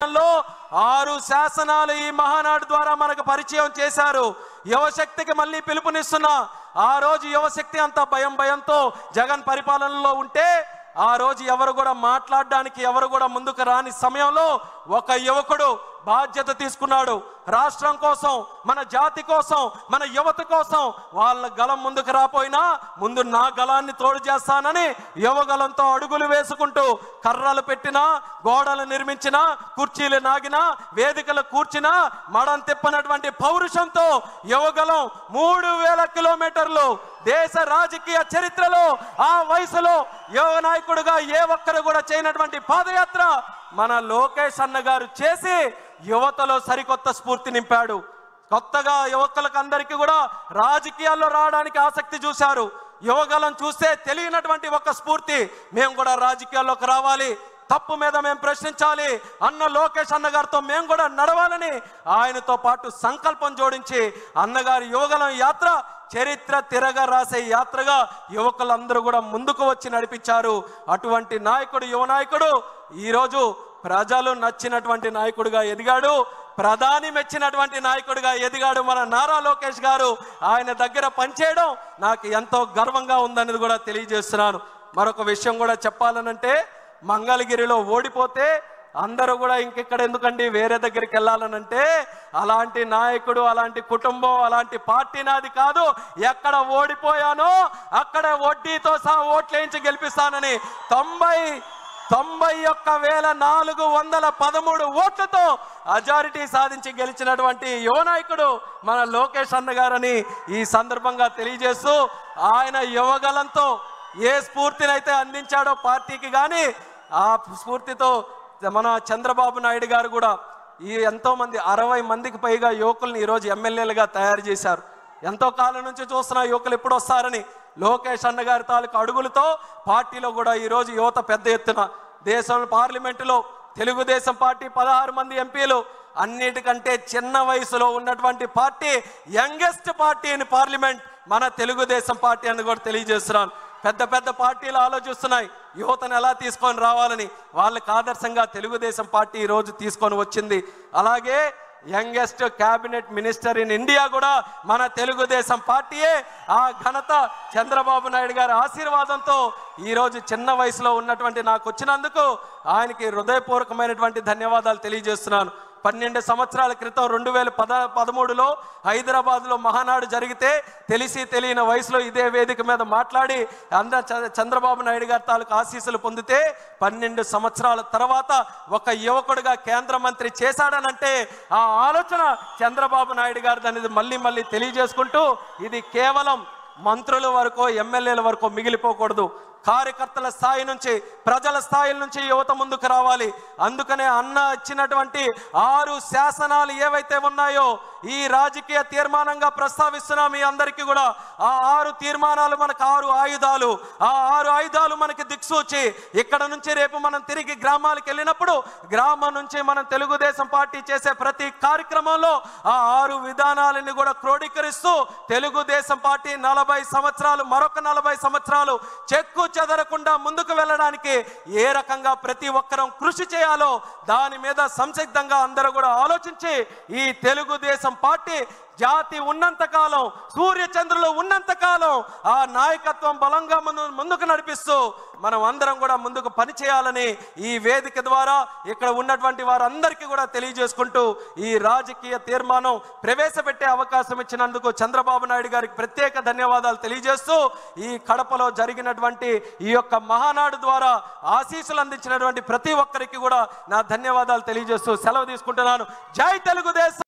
6 శాసనాలు ఈ మహానాడు ద్వారా మనకు పరిచయం చేశారు. యువశక్తికి మళ్ళీ పిలుపునిస్తున్నా. ఆ రోజు యువశక్తి అంతా భయంతో జగన్ పరిపాలనలో ఉంటే ఆ రోజు ఎవరు కూడా మాట్లాడడానికి ఎవరు కూడా ముందుకు రాని సమయంలో ఒక యువకుడు బాధ్యత తీసుకున్నాడు. రాష్ట్రం కోసం, మన జాతి కోసం, మన యువత కోసం వాళ్ళ గలం ముందుకు రాపోయినా ముందు నా గలాన్ని తోడు చేస్తానని యువగలంతో అడుగులు వేసుకుంటూ కర్రలు పెట్టినా, గోడలు నిర్మించినా, కుర్చీలు నాగినా, వేదికలు కూర్చినా మడం తిప్పనటువంటి పౌరుషంతో యువగలం 3000 కిలోమీటర్లు దేశ రాజకీయ చరిత్రలో ఆ వయసులో యువ నాయకుడుగా ఏ ఒక్కరు కూడా చేయనటువంటి పాదయాత్ర మన లోకేష్ అన్న గారు చేసి యువతలో సరికొత్త స్ఫూర్తి నింపాడు. కొత్తగా యువకులకు అందరికీ కూడా రాజకీయాల్లో రావడానికి ఆసక్తి చూశారు. యువగలం చూస్తే తెలియనటువంటి ఒక స్ఫూర్తి, మేము కూడా రాజకీయాల్లోకి రావాలి, తప్పు మీద మేము ప్రశ్నించాలి అన్న లోకేష్ అన్నగారితో మేము కూడా నడవాలని ఆయనతో పాటు సంకల్పం జోడించి అన్నగారి యువగలం యాత్ర చరిత్ర తిరగ రాసే యాత్రగా యువకులందరూ కూడా ముందుకు వచ్చి నడిపించారు. అటువంటి నాయకుడు, యువ నాయకుడు ఈరోజు ప్రజలు నచ్చినటువంటి నాయకుడిగా ఎదిగాడు, ప్రధాని మెచ్చినటువంటి నాయకుడిగా ఎదిగాడు మన నారా లోకేష్ గారు. ఆయన దగ్గర పనిచేయడం నాకు ఎంతో గర్వంగా ఉందనేది కూడా తెలియజేస్తున్నాను. మరొక విషయం కూడా చెప్పాలనంటే, మంగళగిరిలో ఓడిపోతే అందరూ కూడా ఇంకెక్కడ ఎందుకండి వేరే దగ్గరికి వెళ్ళాలనంటే, అలాంటి నాయకుడు, అలాంటి కుటుంబం, అలాంటి పార్టీ నాది కాదు. ఎక్కడ ఓడిపోయానో అక్కడే వడ్డీతో సహా ఓట్లేయించి గెలిపిస్తానని 91,413 ఓట్లతో అజారిటీ సాధించి గెలిచినటువంటి యువ నాయకుడు మన లోకేష్ అన్న గారని ఈ సందర్భంగా తెలియజేస్తూ, ఆయన యువగలంతో ఏ స్ఫూర్తినైతే అందించాడో పార్టీకి కానీ, ఆ స్ఫూర్తితో మన చంద్రబాబు నాయుడు గారు కూడా ఈ ఎంతోమంది 60 మందికి పైగా యువకుల్ని ఈరోజు ఎమ్మెల్యేలుగా తయారు చేశారు. ఎంతో కాలం నుంచి చూస్తున్న యువకులు ఎప్పుడు వస్తారని లోకేష్ అన్న గారి తాలూకు అడుగులతో పార్టీలో కూడా ఈరోజు యువత పెద్ద ఎత్తున, దేశంలో పార్లమెంటులో తెలుగుదేశం పార్టీ 16 మంది ఎంపీలు, అన్నిటికంటే చిన్న వయసులో ఉన్నటువంటి party, youngest party in parliament మన తెలుగుదేశం పార్టీ అని కూడా తెలియజేస్తున్నాను. పెద్ద పెద్ద పార్టీలు ఆలోచిస్తున్నాయి యువతను ఎలా తీసుకొని రావాలని, వాళ్ళకి ఆదర్శంగా తెలుగుదేశం పార్టీ ఈరోజు తీసుకొని వచ్చింది. అలాగే youngest cabinet minister in India కూడా మన తెలుగుదేశం పార్టీయే. ఆ ఘనత చంద్రబాబు నాయుడు గారి ఆశీర్వాదంతో ఈరోజు చిన్న వయసులో ఉన్నటువంటి నాకు వచ్చినందుకు ఆయనకి హృదయపూర్వకమైనటువంటి ధన్యవాదాలు తెలియజేస్తున్నాను. 12 సంవత్సరాల క్రితం 2013లో హైదరాబాద్లో మహానాడు జరిగితే తెలిసి తెలియని వయసులో ఇదే వేదిక మీద మాట్లాడి చంద్రబాబు నాయుడు గారి తాలూకు ఆశీస్సులు పొందితే 12 సంవత్సరాల తర్వాత ఒక యువకుడిగా కేంద్ర మంత్రి చేశాడనంటే ఆ ఆలోచన చంద్రబాబు నాయుడు గారిది అనేది మళ్ళీ తెలియజేసుకుంటూ, ఇది కేవలం మంత్రుల వరకు, ఎమ్మెల్యేల వరకు మిగిలిపోకూడదు. కార్యకర్తల స్థాయి నుంచి, ప్రజల స్థాయి నుంచి యువత ముందుకు రావాలి. అందుకనే అన్న ఇచ్చినటువంటి 6 శాసనాలు ఏవైతే ఉన్నాయో ఈ రాజకీయ తీర్మానంగా ప్రస్తావిస్తున్నాం మీ అందరికీ కూడా. ఆ 6 తీర్మానాలు మనకు 6 ఆయుధాలు. ఆ 6 ఆయుధాలు మనకి దిక్సూచి. ఇక్కడ నుంచి రేపు మనం తిరిగి గ్రామాలకు వెళ్ళినప్పుడు గ్రామం నుంచి మనం తెలుగుదేశం పార్టీ చేసే ప్రతి కార్యక్రమంలో ఆ 6 విధానాలని కూడా క్రోడీకరిస్తూ తెలుగుదేశం పార్టీ 40 సంవత్సరాలు, మరొక 40 సంవత్సరాలు చెక్కు చెదరకుండా ముందుకు వెళ్ళడానికి ఏ రకంగా ప్రతి ఒక్కరం కృషి చేయాలో దాని మీద సంసిద్ధంగా అందరూ కూడా ఆలోచించి ఈ తెలుగుదేశం పార్టీ జాతి ఉన్నంత కాలం, సూర్య చంద్రులు ఉన్నంత కాలం ఆ నాయకత్వం బలంగా ముందుకు నడిపిస్తూ మనం అందరం కూడా ముందుకు పనిచేయాలని ఈ వేదిక ద్వారా ఇక్కడ ఉన్నటువంటి వారందరికీ కూడా తెలియజేసుకుంటూ ఈ రాజకీయ తీర్మానం ప్రవేశపెట్టే అవకాశం ఇచ్చినందుకు చంద్రబాబు నాయుడు గారికి ప్రత్యేక ధన్యవాదాలు తెలియజేస్తూ, ఈ కడపలో జరిగినటువంటి ఈ యొక్క మహానాడు ద్వారా ఆశీస్సులు అందించినటువంటి ప్రతి ఒక్కరికి కూడా నా ధన్యవాదాలు తెలియజేస్తూ సెలవు తీసుకుంటున్నాను. జై తెలుగుదేశం.